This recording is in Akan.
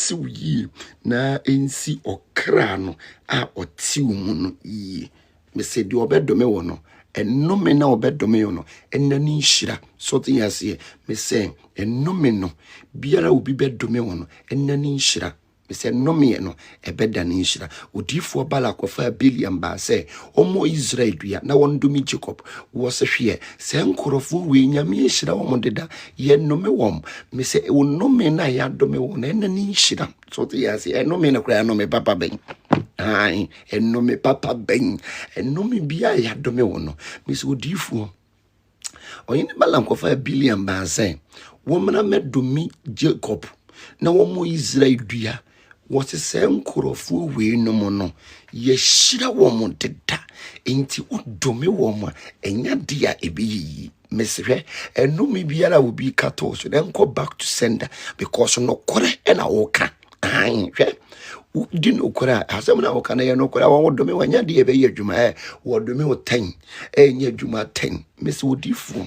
entiw yi na ensi okra no a otiw mu no yi me se di obedome wo no enome na obedome yo no enani nhira so tin yase me se enome no biara obi bedome wo no enani nhira me se enome no ebeda ni nhira odifo bala kofa Biliam ba se omo Israel dua na wondumi Jacob wo se hwe se nkorofo we nyame nhira wo deda ye nome wom me se onome na ya dome wo na enani nhira so tin yase enome na kura enome papa ben ai enome papa ben enome bia ya dome wo no me se odifo oyini balam kofa Biliam ba se wo mena medumi Jacob na wo mo Israel dua wo se se nkorofo we no mo no ye hira wo mo deda enti udome wo mo enya dia ebiyi mesre enome biara wo bi kato so then go back to sender because no kore na wo ka ai hwe di no kora asem na woka na ye no kora wo dome wanya de ebe ye adwuma wo dome wo 10 enya adwuma 10 mesi wo difu